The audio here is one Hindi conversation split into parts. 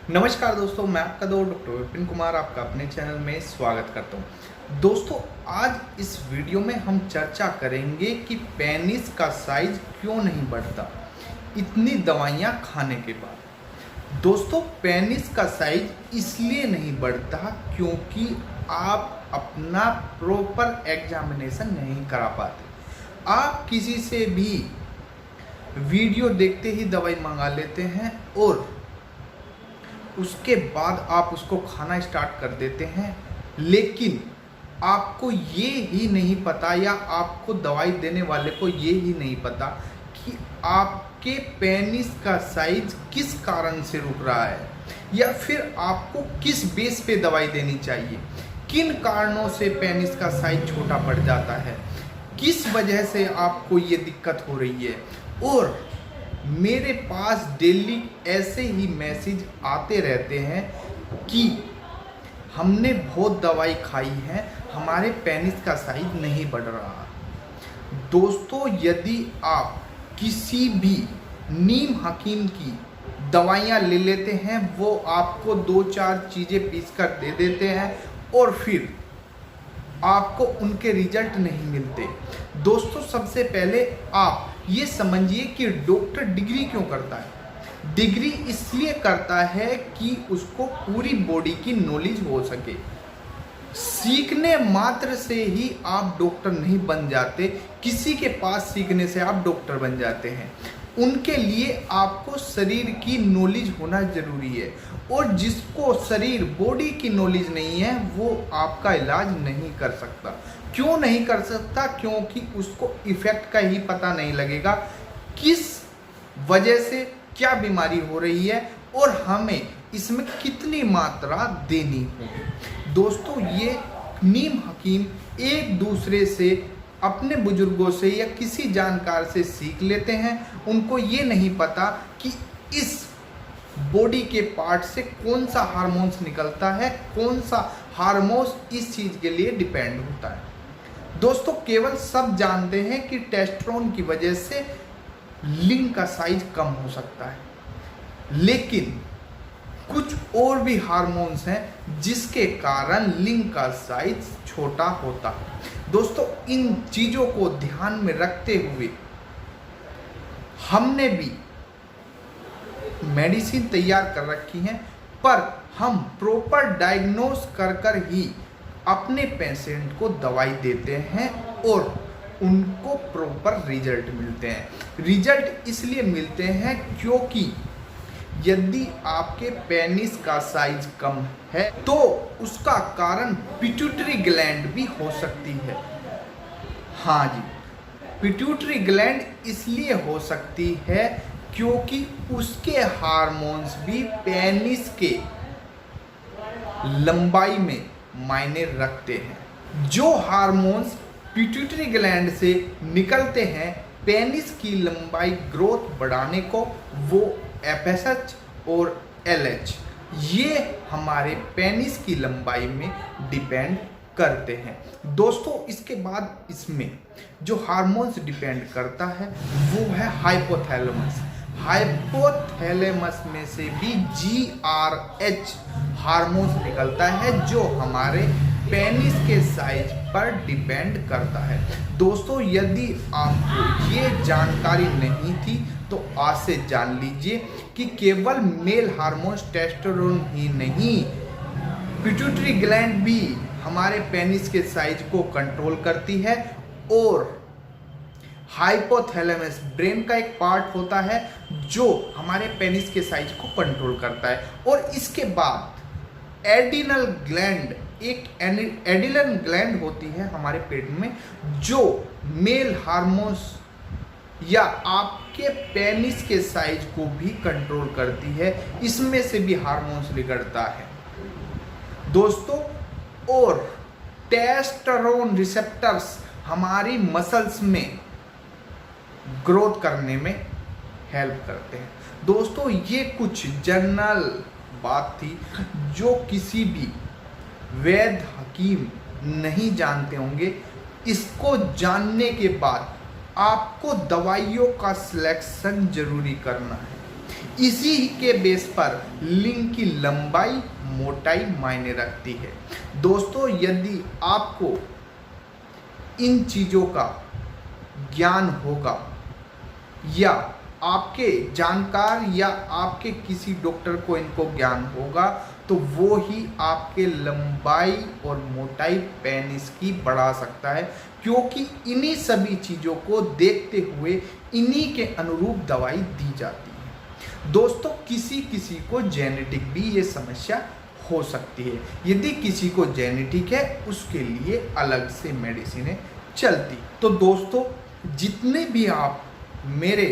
नमस्कार दोस्तों, मैं आपका दोस्त डॉक्टर विपिन कुमार आपका अपने चैनल में स्वागत करता हूं। दोस्तों, आज इस वीडियो में हम चर्चा करेंगे कि पेनिस का साइज क्यों नहीं बढ़ता इतनी दवाइयां खाने के बाद। दोस्तों, पेनिस का साइज इसलिए नहीं बढ़ता क्योंकि आप अपना प्रॉपर एग्जामिनेशन नहीं करा पाते। आप किसी से भी वीडियो देखते ही दवाई मंगा लेते हैं और उसके बाद आप उसको खाना स्टार्ट कर देते हैं, लेकिन आपको ये ही नहीं पता या आपको दवाई देने वाले को ये ही नहीं पता कि आपके पेनिस का साइज किस कारण से रुक रहा है या फिर आपको किस बेस पे दवाई देनी चाहिए, किन कारणों से पेनिस का साइज छोटा पड़ जाता है, किस वजह से आपको ये दिक्कत हो रही है। और मेरे पास डेली ऐसे ही मैसेज आते रहते हैं कि हमने बहुत दवाई खाई है, हमारे पेनिस का साइज नहीं बढ़ रहा। दोस्तों, यदि आप किसी भी नीम हकीम की दवाइयाँ ले लेते हैं, वो आपको 2-4 चीज़ें पीस कर दे देते हैं और फिर आपको उनके रिजल्ट नहीं मिलते। दोस्तों, सबसे पहले आप ये समझिए कि डॉक्टर डिग्री क्यों करता है। डिग्री इसलिए करता है कि उसको पूरी बॉडी की नॉलेज हो सके। सीखने मात्र से ही आप डॉक्टर नहीं बन जाते, किसी के पास सीखने से आप डॉक्टर बन जाते हैं। उनके लिए आपको शरीर की नॉलेज होना जरूरी है, और जिसको शरीर बॉडी की नॉलेज नहीं है वो आपका इलाज नहीं कर सकता। क्यों नहीं कर सकता? क्योंकि उसको इफेक्ट का ही पता नहीं लगेगा, किस वजह से क्या बीमारी हो रही है और हमें इसमें कितनी मात्रा देनी होगी। दोस्तों, ये नीम हकीम एक दूसरे से, अपने बुजुर्गों से या किसी जानकार से सीख लेते हैं। उनको ये नहीं पता कि इस बॉडी के पार्ट से कौन सा हार्मोन्स निकलता है, कौन सा हार्मोन्स इस चीज़ के लिए डिपेंड होता है। दोस्तों, केवल सब जानते हैं कि टेस्टोस्टेरोन की वजह से लिंग का साइज कम हो सकता है, लेकिन कुछ और भी हार्मोन्स हैं जिसके कारण लिंग का साइज छोटा होता है। दोस्तों, इन चीज़ों को ध्यान में रखते हुए हमने भी मेडिसिन तैयार कर रखी हैं, पर हम प्रॉपर डायग्नोस कर ही अपने पेशेंट को दवाई देते हैं और उनको प्रॉपर रिजल्ट मिलते हैं। रिजल्ट इसलिए मिलते हैं क्योंकि यदि आपके पेनिस का साइज कम है तो उसका कारण पिट्यूटरी ग्लैंड भी हो सकती है। हाँ जी, पिट्यूटरी ग्लैंड इसलिए हो सकती है क्योंकि उसके हार्मोन्स भी पेनिस के लंबाई में मायने रखते हैं। जो हार्मोन्स पिट्यूटरी ग्लैंड से निकलते हैं पेनिस की लंबाई ग्रोथ बढ़ाने को, वो FSH और LH, ये हमारे पेनिस की लंबाई में डिपेंड करते हैं। दोस्तों, इसके बाद इसमें जो हार्मोन्स डिपेंड करता है वो है हाइपोथैलेमस। हाइपोथैलेमस में से भी GRH हार्मोन्स निकलता है जो हमारे पेनिस के साइज पर डिपेंड करता है। दोस्तों, यदि आपको ये जानकारी नहीं थी तो आज से जान लीजिए कि केवल मेल हार्मोन्स टेस्टोस्टेरोन ही नहीं, पिट्यूटरी ग्लैंड भी हमारे पेनिस के साइज को कंट्रोल करती है, और हाइपोथैलेमस ब्रेन का एक पार्ट होता है जो हमारे पेनिस के साइज को कंट्रोल करता है। और इसके बाद एडिनल ग्लैंड, एक एडिनल ग्लैंड होती है हमारे पेट में जो मेल हार्मोन्स या आपके पेनिस के साइज को भी कंट्रोल करती है। इसमें से भी हार्मोन्स निकलता है दोस्तों। और टेस्टोस्टेरोन रिसेप्टर्स हमारी मसल्स में ग्रोथ करने में हेल्प करते हैं। दोस्तों, ये कुछ जनरल बात थी जो किसी भी वैद्य हकीम नहीं जानते होंगे। इसको जानने के बाद आपको दवाइयों का सिलेक्शन जरूरी करना है। इसी के बेस पर लिंग की लंबाई मोटाई मायने रखती है। दोस्तों, यदि आपको इन चीज़ों का ज्ञान होगा या आपके जानकार या आपके किसी डॉक्टर को इनको ज्ञान होगा, तो वो ही आपके लंबाई और मोटाई पेनिस की बढ़ा सकता है, क्योंकि इन्हीं सभी चीज़ों को देखते हुए इन्हीं के अनुरूप दवाई दी जाती है। दोस्तों, किसी किसी को जेनेटिक भी ये समस्या हो सकती है। यदि किसी को जेनेटिक है, उसके लिए अलग से मेडिसिनें चलती। तो दोस्तों, जितने भी आप मेरे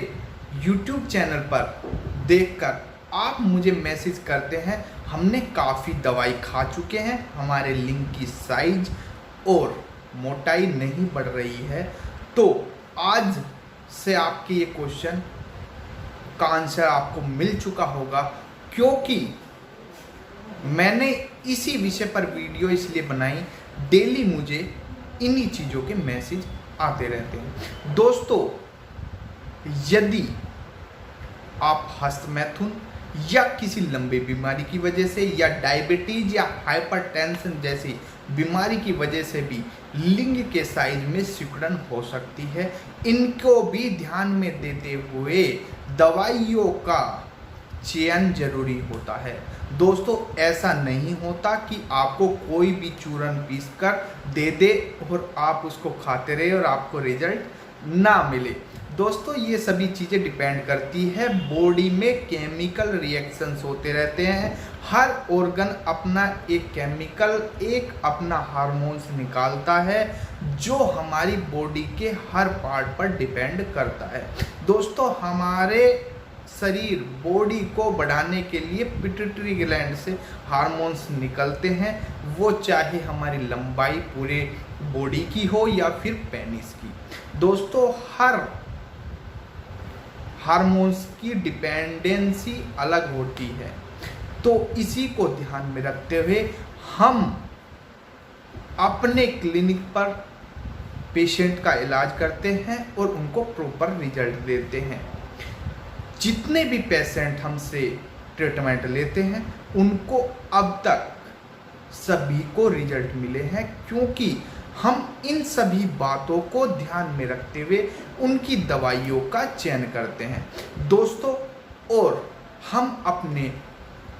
YouTube चैनल पर देखकर आप मुझे मैसेज करते हैं, हमने काफ़ी दवाई खा चुके हैं, हमारे लिंग की साइज और मोटाई नहीं बढ़ रही है, तो आज से आपके ये क्वेश्चन का आंसर आपको मिल चुका होगा, क्योंकि मैंने इसी विषय पर वीडियो इसलिए बनाई। डेली मुझे इन्हीं चीज़ों के मैसेज आते रहते हैं। दोस्तों, यदि आप हस्तमैथुन या किसी लंबी बीमारी की वजह से या डायबिटीज या हाइपरटेंशन जैसी बीमारी की वजह से भी लिंग के साइज में सिकुड़न हो सकती है, इनको भी ध्यान में देते हुए दवाइयों का चयन जरूरी होता है। दोस्तों, ऐसा नहीं होता कि आपको कोई भी चूरन पीस कर दे दे और आप उसको खाते रहे और आपको रिजल्ट ना मिले। दोस्तों, ये सभी चीज़ें डिपेंड करती है, बॉडी में केमिकल रिएक्शंस होते रहते हैं। हर ऑर्गन अपना एक केमिकल, एक अपना हार्मोन्स निकालता है, जो हमारी बॉडी के हर पार्ट पर डिपेंड करता है। दोस्तों, हमारे शरीर बॉडी को बढ़ाने के लिए पिट्यूटरी ग्लैंड से हार्मोन्स निकलते हैं, वो चाहे हमारी लंबाई पूरे बॉडी की हो या फिर पेनिस की। दोस्तों, हर हार्मोन्स की डिपेंडेंसी अलग होती है, तो इसी को ध्यान में रखते हुए हम अपने क्लिनिक पर पेशेंट का इलाज करते हैं और उनको प्रॉपर रिजल्ट देते हैं। जितने भी पेशेंट हमसे ट्रीटमेंट लेते हैं, उनको अब तक सभी को रिजल्ट मिले हैं, क्योंकि हम इन सभी बातों को ध्यान में रखते हुए उनकी दवाइयों का चयन करते हैं। दोस्तों, और हम अपने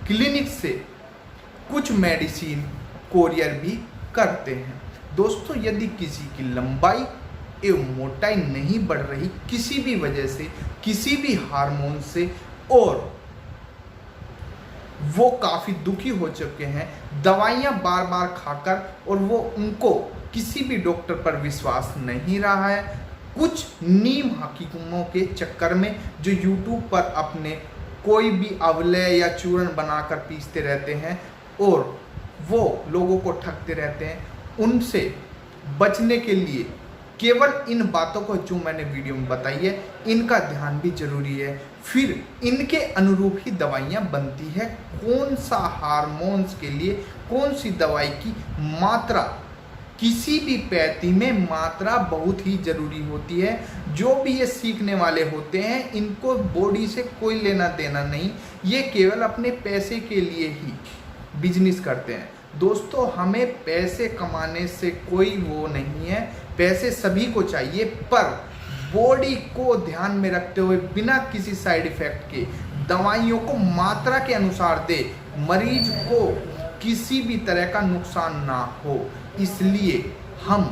क्लिनिक से कुछ मेडिसिन कोरियर भी करते हैं। दोस्तों, यदि किसी की लंबाई एवं मोटाई नहीं बढ़ रही किसी भी वजह से, किसी भी हार्मोन से, और वो काफ़ी दुखी हो चुके हैं दवाइयाँ बार बार खाकर, और वो उनको किसी भी डॉक्टर पर विश्वास नहीं रहा है, कुछ नीम हकीमों के चक्कर में जो YouTube पर अपने कोई भी अवलय या चूर्ण बनाकर पीसते रहते हैं और वो लोगों को ठगते रहते हैं, उनसे बचने के लिए केवल इन बातों को जो मैंने वीडियो में बताई है, इनका ध्यान भी जरूरी है। फिर इनके अनुरूप ही दवाइयाँ बनती है। कौन सा हार्मोन्स के लिए कौन सी दवाई की मात्रा, किसी भी पैथी में मात्रा बहुत ही ज़रूरी होती है। जो भी ये सीखने वाले होते हैं, इनको बॉडी से कोई लेना देना नहीं, ये केवल अपने पैसे के लिए ही बिजनेस करते हैं। दोस्तों, हमें पैसे कमाने से कोई वो नहीं है, पैसे सभी को चाहिए, पर बॉडी को ध्यान में रखते हुए बिना किसी साइड इफ़ेक्ट के दवाइयों को मात्रा के अनुसार दे, मरीज को किसी भी तरह का नुकसान ना हो। इसलिए हम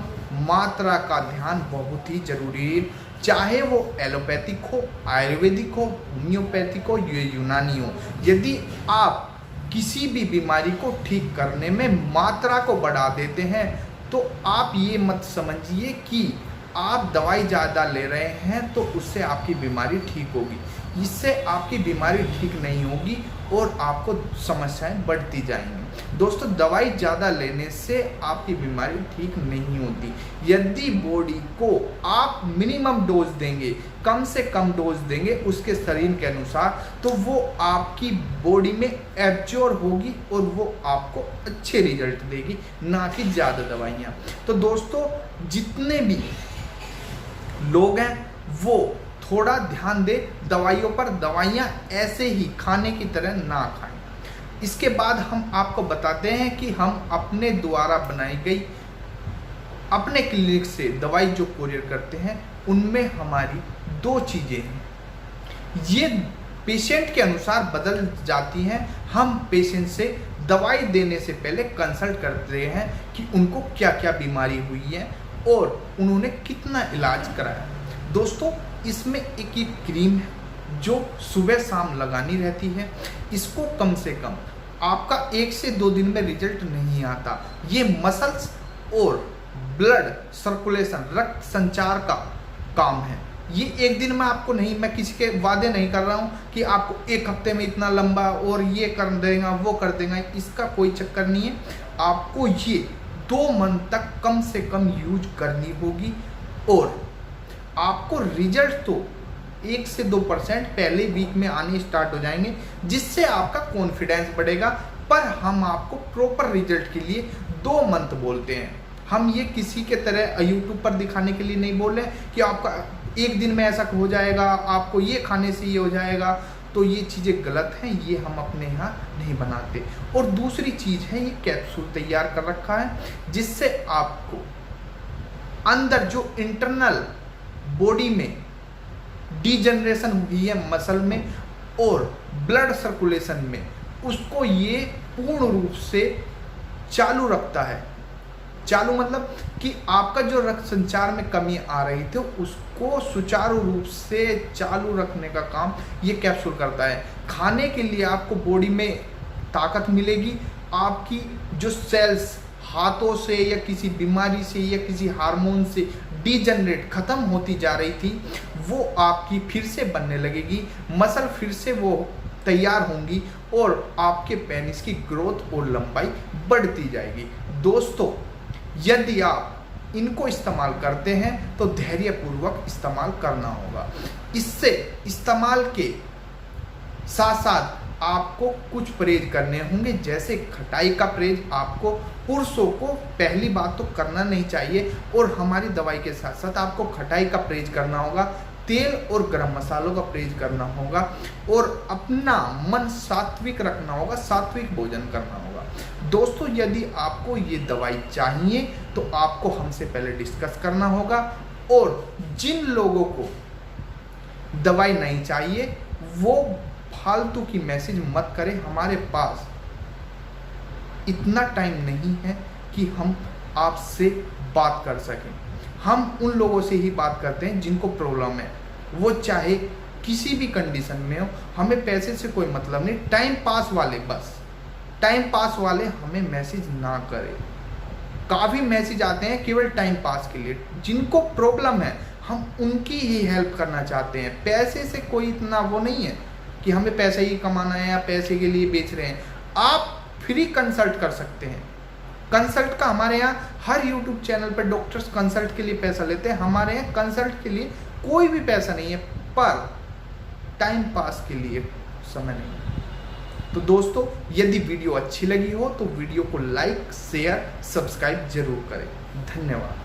मात्रा का ध्यान बहुत ही जरूरी है, चाहे वो एलोपैथिक हो, आयुर्वेदिक हो, होम्योपैथिक हो या यूनानी हो। यदि आप किसी भी बीमारी को ठीक करने में मात्रा को बढ़ा देते हैं, तो आप ये मत समझिए कि आप दवाई ज़्यादा ले रहे हैं तो उससे आपकी बीमारी ठीक होगी। इससे आपकी बीमारी ठीक नहीं होगी और आपको समस्याएं बढ़ती जाएंगी। दोस्तों, दवाई ज़्यादा लेने से आपकी बीमारी ठीक नहीं होती। यदि बॉडी को आप मिनिमम डोज देंगे, कम से कम डोज देंगे उसके शरीर के अनुसार, तो वो आपकी बॉडी में एब्जॉर्ब होगी और वो आपको अच्छे रिजल्ट देगी, ना कि ज़्यादा दवाइयाँ। तो दोस्तों, जितने भी लोग हैं वो थोड़ा ध्यान दें दवाइयों पर। दवाइयाँ ऐसे ही खाने की तरह ना खाएं। इसके बाद हम आपको बताते हैं कि हम अपने द्वारा बनाई गई अपने क्लिनिक से दवाई जो कुरियर करते हैं उनमें हमारी 2 चीज़ें हैं। ये पेशेंट के अनुसार बदल जाती हैं। हम पेशेंट से दवाई देने से पहले कंसल्ट करते हैं कि उनको क्या क्या बीमारी हुई है और उन्होंने कितना इलाज कराया। दोस्तों, इसमें एक क्रीम है जो सुबह शाम लगानी रहती है। इसको कम से कम आपका 1 से 2 दिन में रिजल्ट नहीं आता। ये मसल्स और ब्लड सर्कुलेशन, रक्त संचार का काम है। ये एक दिन में आपको नहीं, मैं किसी के वादे नहीं कर रहा हूँ कि आपको 1 हफ्ते में इतना लंबा और ये कर देगा वो कर देगा, इसका कोई चक्कर नहीं है। आपको ये 2 मंथ तक कम से कम यूज करनी होगी और आपको रिजल्ट तो 1 से 2% पहले वीक में आने स्टार्ट हो जाएंगे, जिससे आपका कॉन्फिडेंस बढ़ेगा। पर हम आपको प्रॉपर रिजल्ट के लिए 2 मंथ बोलते हैं। हम ये किसी के तरह यूट्यूब पर दिखाने के लिए नहीं बोल रहे कि आपका 1 दिन में ऐसा हो जाएगा, आपको ये खाने से ये हो जाएगा। तो ये चीज़ें गलत हैं, ये हम अपने यहाँ नहीं बनाते। और दूसरी चीज़ है, ये कैप्सूल तैयार कर रखा है जिससे आपको अंदर जो इंटरनल बॉडी में डिजनरेशन हुई है मसल में और ब्लड सर्कुलेशन में, उसको ये पूर्ण रूप से चालू रखता है। चालू मतलब कि आपका जो रक्त संचार में कमी आ रही थी उसको सुचारू रूप से चालू रखने का काम ये कैप्सूल करता है। खाने के लिए आपको बॉडी में ताकत मिलेगी। आपकी जो सेल्स हाथों से या किसी बीमारी से या किसी हार्मोन से डिजनरेट खत्म होती जा रही थी, वो आपकी फिर से बनने लगेगी। मसल फिर से वो तैयार होंगी और आपके पेनिस की ग्रोथ और लंबाई बढ़ती जाएगी। दोस्तों, यदि आप इनको इस्तेमाल करते हैं तो धैर्यपूर्वक इस्तेमाल करना होगा। इससे इस्तेमाल के साथ साथ आपको कुछ परहेज करने होंगे, जैसे खटाई का परहेज आपको पुरुषों को पहली बात तो करना नहीं चाहिए और हमारी दवाई के साथ साथ आपको खटाई का परहेज करना होगा। तेल और गरम मसालों का परहेज करना होगा और अपना मन सात्विक रखना होगा, सात्विक भोजन करना होगा। दोस्तों, यदि आपको ये दवाई चाहिए तो आपको हमसे पहले डिस्कस करना होगा और जिन लोगों को दवाई नहीं चाहिए वो फालतू की मैसेज मत करें। हमारे पास इतना टाइम नहीं है कि हम आपसे बात कर सकें। हम उन लोगों से ही बात करते हैं जिनको प्रॉब्लम है, वो चाहे किसी भी कंडीशन में हो। हमें पैसे से कोई मतलब नहीं। टाइम पास वाले, बस टाइम पास वाले हमें मैसेज ना करें। काफ़ी मैसेज आते हैं केवल टाइम पास के लिए। जिनको प्रॉब्लम है हम उनकी ही हेल्प करना चाहते हैं। पैसे से कोई इतना वो नहीं है कि हमें पैसा ही कमाना है या पैसे के लिए बेच रहे हैं। आप फ्री कंसल्ट कर सकते हैं। कंसल्ट का हमारे यहाँ हर यूट्यूब चैनल पर डॉक्टर्स कंसल्ट के लिए पैसा लेते हैं। हमारे यहाँ कंसल्ट के लिए कोई भी पैसा नहीं है, पर टाइम पास के लिए समय नहीं है। तो दोस्तों, यदि वीडियो अच्छी लगी हो तो वीडियो को लाइक, शेयर, सब्सक्राइब जरूर करें। धन्यवाद।